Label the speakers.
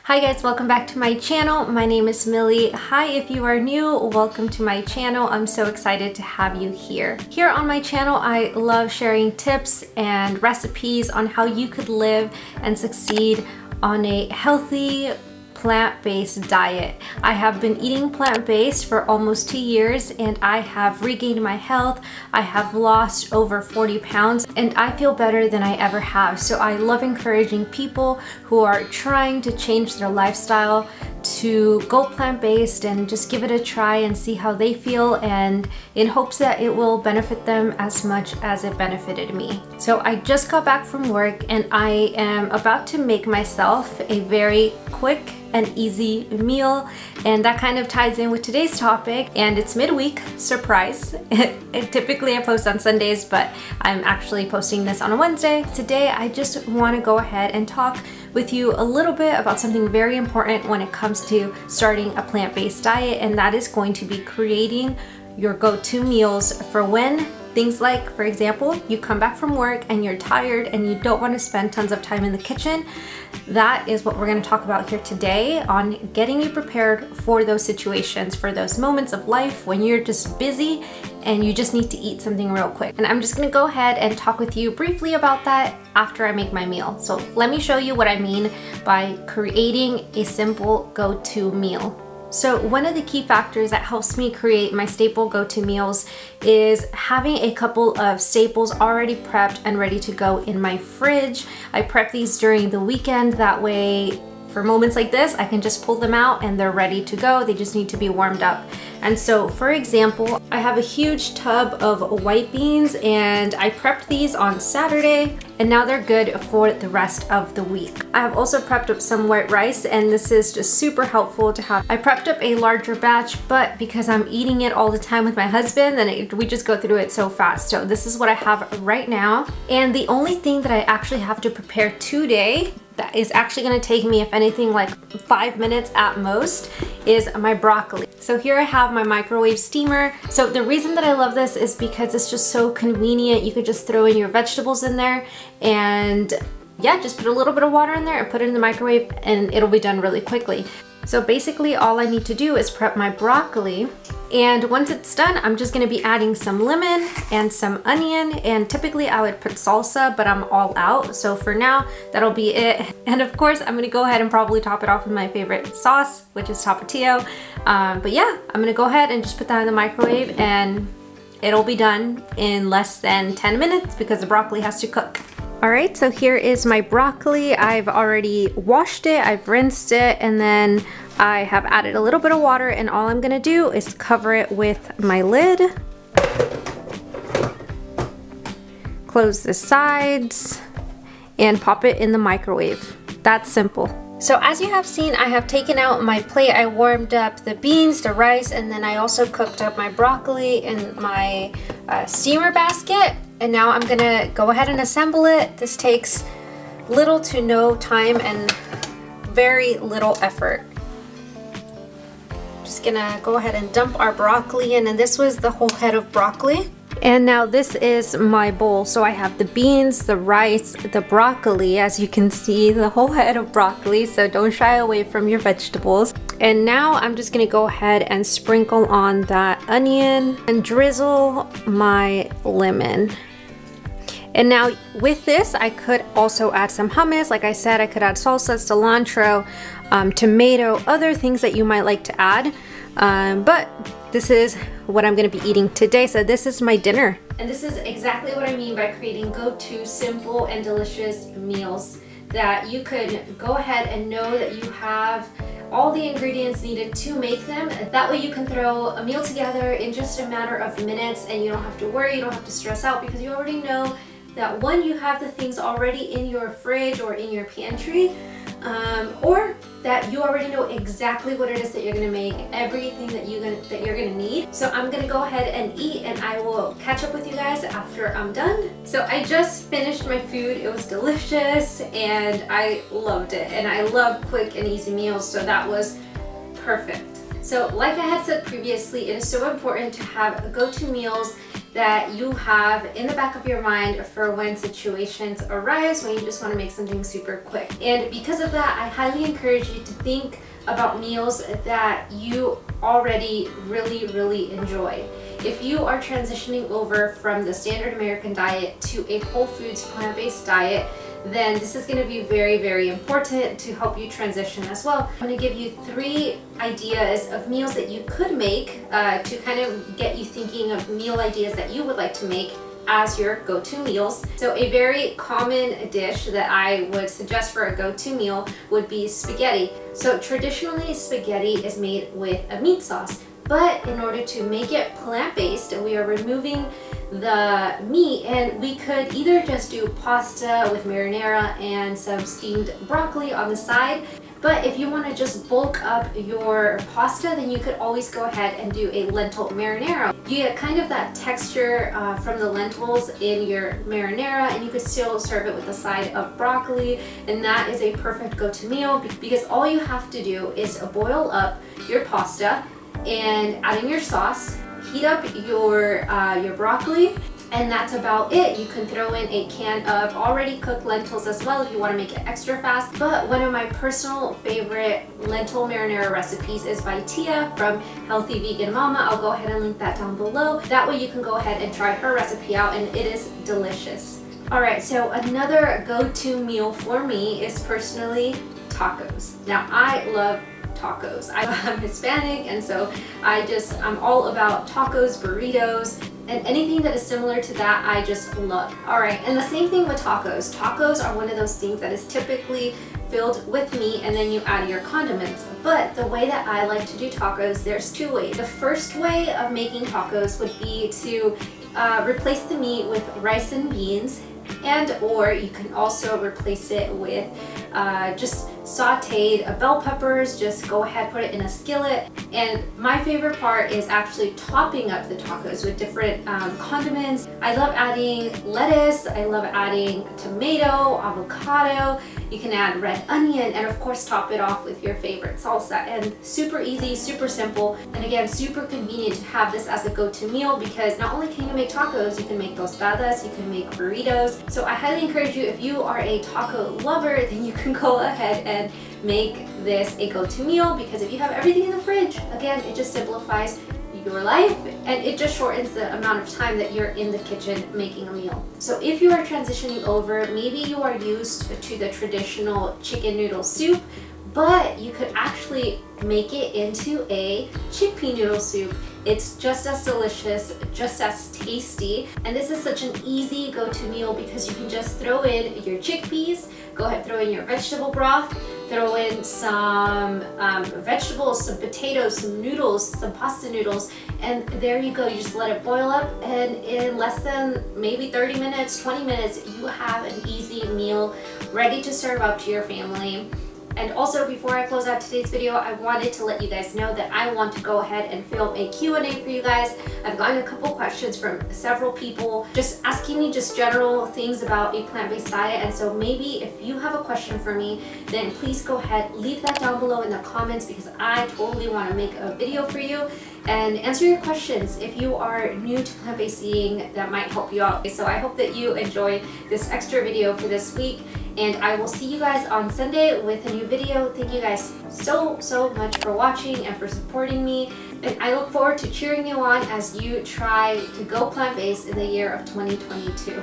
Speaker 1: Hi guys, welcome back to my channel. My name is Millie. Hi, if you are new, welcome to my channel. I'm so excited to have you here. Here on my channel, I love sharing tips and recipes on how you could live and succeed on a healthy, plant-based diet. I have been eating plant-based for almost 2 years and I have regained my health. I have lost over 40 pounds and I feel better than I ever have. So I love encouraging people who are trying to change their lifestyle to go plant-based and just give it a try and see how they feel, and in hopes that it will benefit them as much as it benefited me. So I just got back from work and I am about to make myself a very quick and easy meal, and that kind of ties in with today's topic, and it's midweek, surprise. Typically I post on Sundays, but I'm actually posting this on a Wednesday. Today I just want to go ahead and talk with you a little bit about something very important when it comes to starting a plant-based diet, and that is going to be creating your go-to meals for when things like, for example, you come back from work and you're tired and you don't want to spend tons of time in the kitchen. That is what we're going to talk about here today, on getting you prepared for those situations, for those moments of life when you're just busy and you just need to eat something real quick. And I'm just going to go ahead and talk with you briefly about that after I make my meal. So let me show you what I mean by creating a simple go-to meal. So one of the key factors that helps me create my staple go-to meals is having a couple of staples already prepped and ready to go in my fridge. I prep these during the weekend, that way for moments like this I can just pull them out and they're ready to go. They just need to be warmed up. And so, for example, I have a huge tub of white beans and I prepped these on Saturday and now they're good for the rest of the week. I have also prepped up some white rice, and this is just super helpful to have. I prepped up a larger batch, but because I'm eating it all the time with my husband, then we just go through it so fast. So this is what I have right now. And the only thing that I actually have to prepare today that is actually going to take me, if anything, like 5 minutes at most, is my broccoli. So here I have my microwave steamer. So the reason that I love this is because it's just so convenient. You could just throw in your vegetables in there and yeah, just put a little bit of water in there and put it in the microwave and it'll be done really quickly. So basically all I need to do is prep my broccoli, and once it's done, I'm just gonna be adding some lemon and some onion, and typically I would put salsa, but I'm all out. So for now, that'll be it. And of course, I'm gonna go ahead and probably top it off with my favorite sauce, which is Tapatio. But yeah, I'm gonna go ahead and just put that in the microwave and it'll be done in less than 10 minutes because the broccoli has to cook. All right, so here is my broccoli. I've already washed it, I've rinsed it, and then I have added a little bit of water, and all I'm gonna do is cover it with my lid. Close the sides and pop it in the microwave. That's simple. So as you have seen, I have taken out my plate. I warmed up the beans, the rice, and then I also cooked up my broccoli in my steamer basket. And now I'm gonna go ahead and assemble it. This takes little to no time and very little effort. Just gonna go ahead and dump our broccoli in, and this was the whole head of broccoli. And now this is my bowl. So I have the beans, the rice, the broccoli, as you can see, the whole head of broccoli, so don't shy away from your vegetables. And now I'm just gonna go ahead and sprinkle on that onion and drizzle my lemon. And now with this, I could also add some hummus. Like I said, I could add salsa, cilantro, tomato, other things that you might like to add. But this is what I'm gonna be eating today. So this is my dinner. And this is exactly what I mean by creating go-to simple and delicious meals that you could go ahead and know that you have all the ingredients needed to make them. That way you can throw a meal together in just a matter of minutes and you don't have to worry, you don't have to stress out, because you already know that one, you have the things already in your fridge or in your pantry, or that you already know exactly what it is that you're gonna make, everything that you're gonna need. So I'm gonna go ahead and eat, and I will catch up with you guys after I'm done. So I just finished my food. It was delicious and I loved it. And I love quick and easy meals, so that was perfect. So like I had said previously, it is so important to have go-to meals that you have in the back of your mind for when situations arise when you just want to make something super quick. And because of that, I highly encourage you to think about meals that you already really enjoy. If you are transitioning over from the standard American diet to a whole foods plant-based diet, then this is going to be very important to help you transition as well. I'm going to give you 3 ideas of meals that you could make to kind of get you thinking of meal ideas that you would like to make as your go-to meals. So a very common dish that I would suggest for a go-to meal would be spaghetti. So traditionally, spaghetti is made with a meat sauce, but in order to make it plant-based, we are removing the meat, and we could either just do pasta with marinara and some steamed broccoli on the side. But if you want to just bulk up your pasta, then you could always go ahead and do a lentil marinara. You get kind of that texture from the lentils in your marinara, and you could still serve it with a side of broccoli, and that is a perfect go-to meal because all you have to do is boil up your pasta and add in your sauce, heat up your broccoli, and that's about it. You can throw in a can of already cooked lentils as well if you want to make it extra fast. But one of my personal favorite lentil marinara recipes is by Tia from Healthy Vegan Mama. I'll go ahead and link that down below. That way you can go ahead and try her recipe out, and it is delicious. Alright, so another go-to meal for me is personally tacos. Now I love tacos. I'm Hispanic, and so I'm all about tacos, burritos, and anything that is similar to that I just love. Alright, and the same thing with tacos. Tacos are one of those things that is typically filled with meat and then you add your condiments. But the way that I like to do tacos, there's 2 ways. The first way of making tacos would be to replace the meat with rice and beans, and or you can also replace it with just sauteed bell peppers. Just go ahead, put it in a skillet. And my favorite part is actually topping up the tacos with different condiments. I love adding lettuce, I love adding tomato, avocado. You can add red onion, and of course top it off with your favorite salsa. And super easy, super simple, and again super convenient to have this as a go-to meal because not only can you make tacos, you can make tostadas, you can make burritos. So I highly encourage you, if you are a taco lover, then you can go ahead and make this a go-to meal because if you have everything in the fridge, again, it just simplifies your life and it just shortens the amount of time that you're in the kitchen making a meal. So if you are transitioning over, maybe you are used to the traditional chicken noodle soup, but you could actually make it into a chickpea noodle soup. It's just as delicious, just as tasty, and this is such an easy go-to meal because you can just throw in your chickpeas, go ahead, throw in your vegetable broth, throw in some vegetables, some potatoes, some noodles, some pasta noodles, and there you go. You just let it boil up, and in less than maybe 30 minutes, 20 minutes, you have an easy meal ready to serve up to your family. And also, before I close out today's video, I wanted to let you guys know that I want to go ahead and film a Q&A for you guys. I've gotten a couple questions from several people just asking me just general things about a plant-based diet, and so maybe if you have a question for me, then please go ahead, leave that down below in the comments because I totally want to make a video for you and answer your questions. If you are new to plant-based eating, that might help you out. So I hope that you enjoyed this extra video for this week, and I will see you guys on Sunday with a new video. Thank you guys so much for watching and for supporting me, and I look forward to cheering you on as you try to go plant-based in the year of 2022.